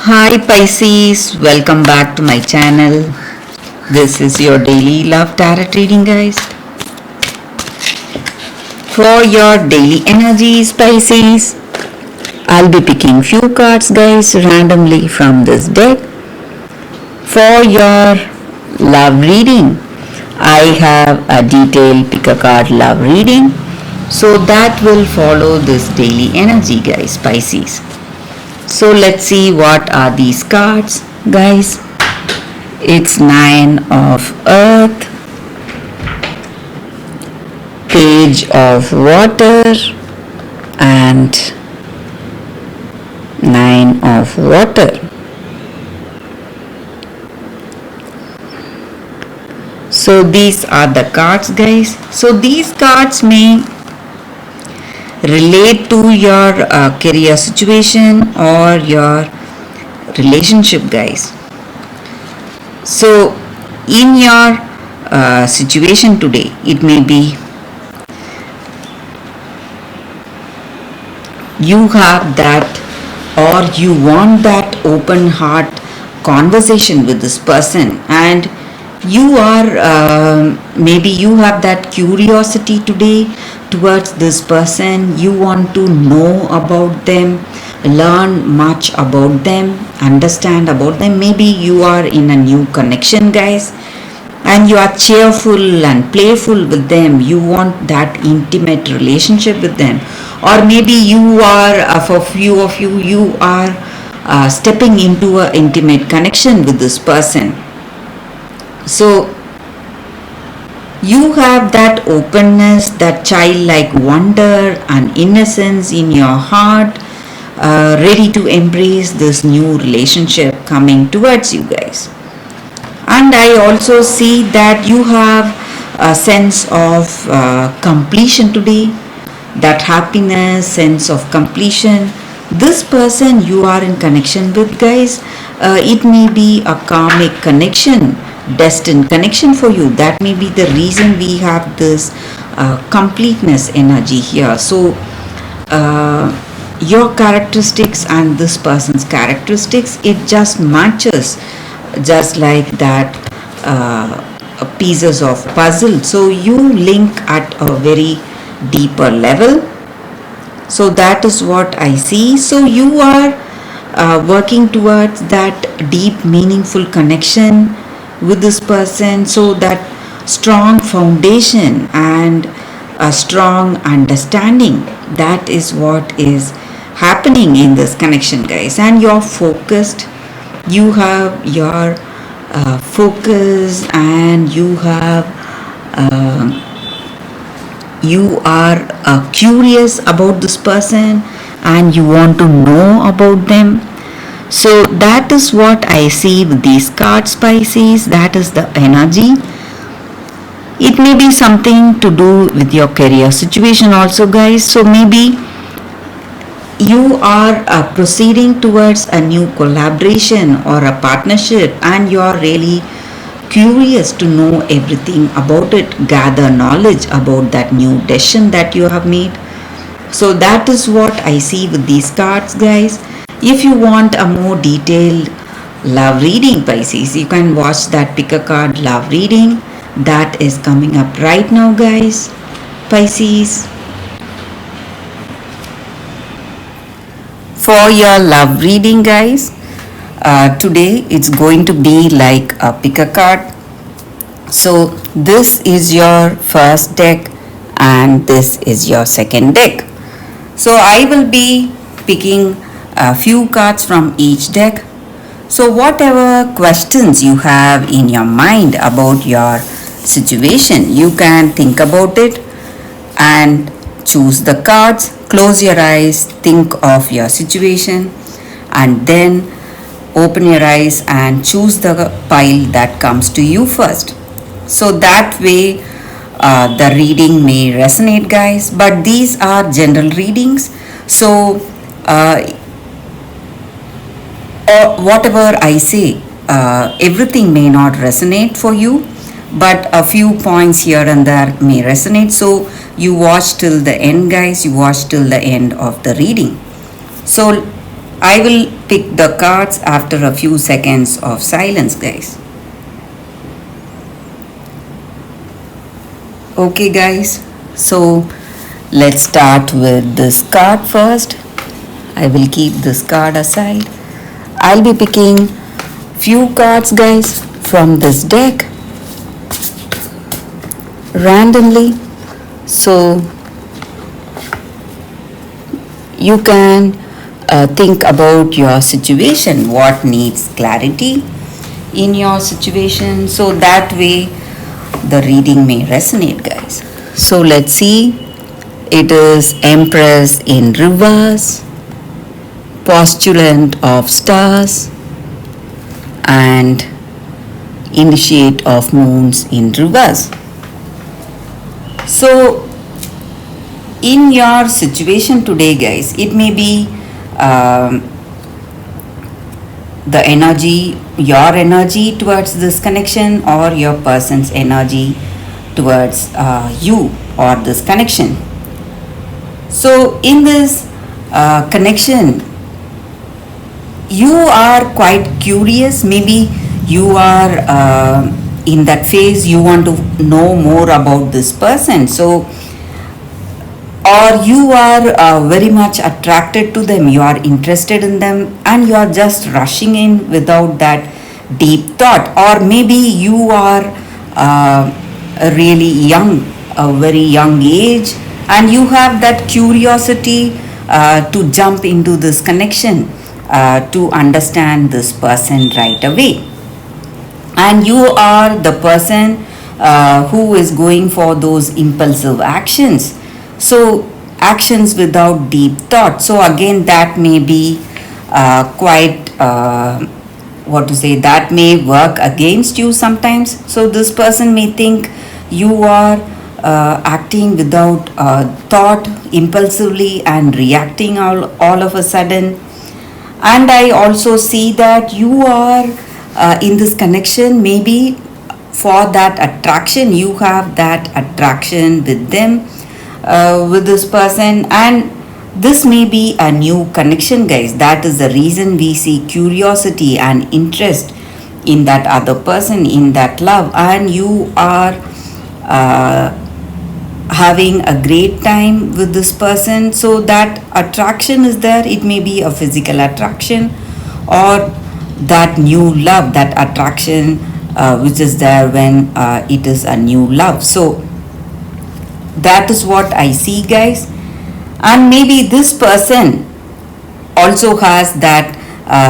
Hi Pisces, welcome back to my channel. This is your daily love tarot reading, guys. For your daily energies, Pisces, I'll be picking few cards, guys, randomly from this deck. For your love reading, I have a detailed pick a card love reading. So that will follow this daily energy, guys, Pisces. So let's see what are these cards, guys. It's Nine of Earth, Page of Water, and Nine of Water. So these are the cards, guys. So these cards may relate to your career situation or your relationship, guys. So in your situation today, it may be you have that or you want that open heart conversation with this person, and you are maybe you have that curiosity today towards this person. You want to know about them, learn much about them, understand about them. Maybe you are in a new connection, guys, and you are cheerful and playful with them. You want that intimate relationship with them. Or maybe you are, for few of you, you are stepping into an intimate connection with this person. So you have that openness, that childlike wonder and innocence in your heart, ready to embrace this new relationship coming towards you, guys. And I also see that you have a sense of completion today, that happiness, sense of completion. This person you are in connection with, guys, it may be a karmic connection, destined connection for you. That may be the reason we have this completeness energy here. So your characteristics and this person's characteristics, it just matches, just like that pieces of puzzle. So you link at a very deeper level. So that is what I see. So you are working towards that deep meaningful connection with this person, so that strong foundation and a strong understanding, that is what is happening in this connection, guys. And you're focused, you have your focus, and you have you are curious about this person and you want to know about them. So that is what I see with these cards, Pisces. That is the energy. It may be something to do with your career situation also, guys. So maybe you are proceeding towards a new collaboration or a partnership, and you are really curious to know everything about it, gather knowledge about that new decision that you have made. So that is what I see with these cards, guys. If you want a more detailed love reading, Pisces, you can watch that pick a card love reading that is coming up right now, guys, Pisces. For your love reading, guys, today it's going to be like a pick a card. So this is your first deck and this is your second deck. So I will be picking a few cards from each deck. So whatever questions you have in your mind about your situation, you can think about it and choose the cards. Close your eyes, think of your situation, and then open your eyes and choose the pile that comes to you first. So that way the reading may resonate, guys, but these are general readings. So whatever I say, everything may not resonate for you, but a few points here and there may resonate. So you watch till the end, guys. You watch till the end of the reading. So I will pick the cards after a few seconds of silence, guys. Okay, guys, so let's start with this card first. I will keep this card aside. I'll be picking few cards, guys, from this deck randomly. So you can think about your situation, what needs clarity in your situation, so that way the reading may resonate, guys. So let's see. It is Empress in reverse, Postulant of stars, and Initiate of moons in reverse. So in your situation today, guys, it may be the energy, your energy towards this connection, or your person's energy towards you or this connection. So in this connection, you are quite curious. Maybe you are in that phase, you want to know more about this person. So or you are very much attracted to them, you are interested in them, and you are just rushing in without that deep thought. Or maybe you are really young, a very young age, and you have that curiosity to jump into this connection, to understand this person right away. And you are the person who is going for those impulsive actions. So actions without deep thought. So again, that may be quite that may work against you sometimes. So this person may think you are acting without thought, impulsively, and reacting all of a sudden. And I also see that you are in this connection, maybe for that attraction, you have that attraction with them, with this person, and this may be a new connection, guys. That is the reason we see curiosity and interest in that other person, in that love, and you are having a great time with this person. So that attraction is there. It may be a physical attraction, or that new love, that attraction which is there when it is a new love. So that is what I see, guys. And maybe this person also has that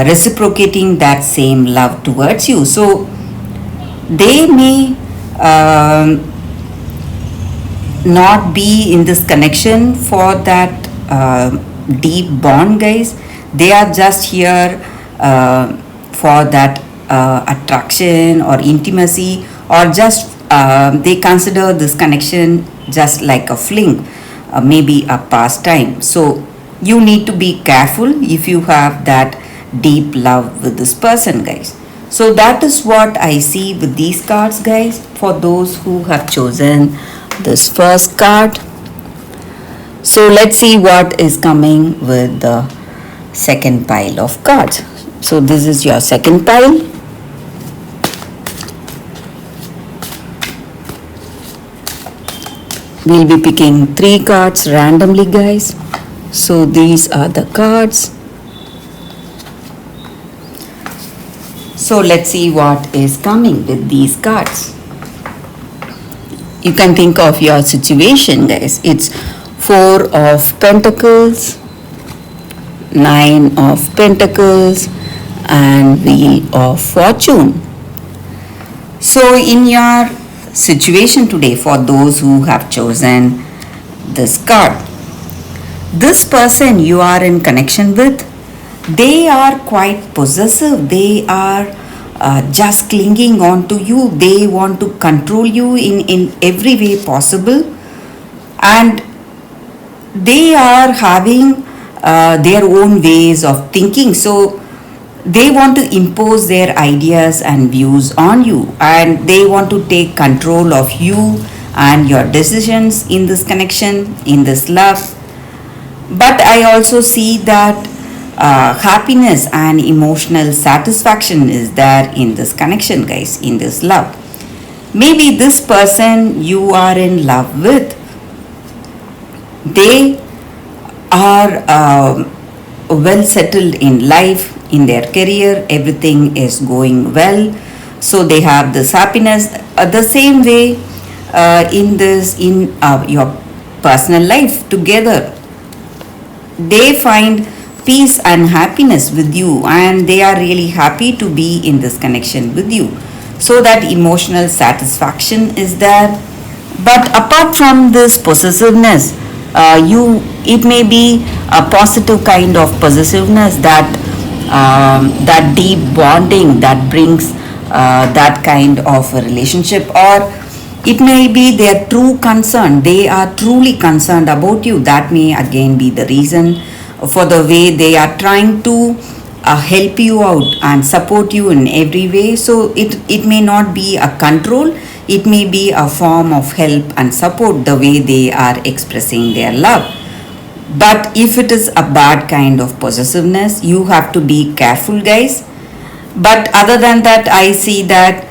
reciprocating that same love towards you. So they may not be in this connection for that deep bond, guys. They are just here for that attraction or intimacy, or just they consider this connection just like a fling, maybe a pastime. So you need to be careful if you have that deep love with this person, guys. So that is what I see with these cards, guys, for those who have chosen this first card. So let's see what is coming with the second pile of cards. So this is your second pile. We'll be picking 3 cards randomly, guys. So these are the cards. So let's see what is coming with these cards. You can think of your situation, guys. It's 4 of Pentacles, 9 of Pentacles, and Wheel of Fortune. So in your situation today, for those who have chosen this card, this person you are in connection with, they are quite possessive. They are just clinging on to you. They want to control you in every way possible, and they are having their own ways of thinking. So they want to impose their ideas and views on you, and they want to take control of you and your decisions in this connection, in this love. But I also see that happiness and emotional satisfaction is there in this connection, guys, in this love. Maybe this person you are in love with, they are well settled in life, in their career, everything is going well, so they have this happiness. The same way in your personal life together, they find peace and happiness with you, and they are really happy to be in this connection with you, so that emotional satisfaction is there. But apart from this possessiveness, you it may be a positive kind of possessiveness, that deep bonding that brings that kind of a relationship, or it may be their true concern, they are truly concerned about you. That may again be the reason for the way they are trying to help you out and support you in every way. So it may not be a control, it may be a form of help and support, the way they are expressing their love. But if it is a bad kind of possessiveness, you have to be careful, guys. But other than that, I see that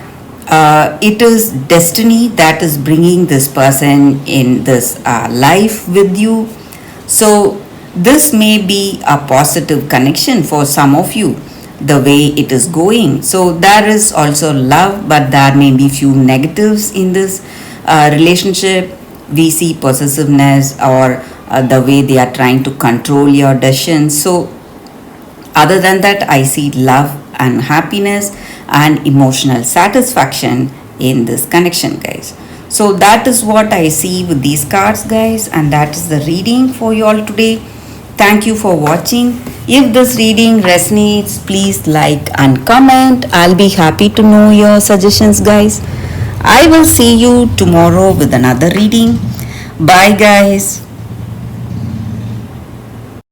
it is destiny that is bringing this person in this life with you. So this may be a positive connection for some of you, the way it is going. So there is also love, but there may be few negatives in this relationship. We see possessiveness, or the way they are trying to control your decisions. So other than that, I see love and happiness and emotional satisfaction in this connection, guys. So that is what I see with these cards, guys, and that is the reading for you all today. Thank you for watching. If this reading resonates, please like and comment. I'll be happy to know your suggestions, guys. I will see you tomorrow with another reading. Bye, guys.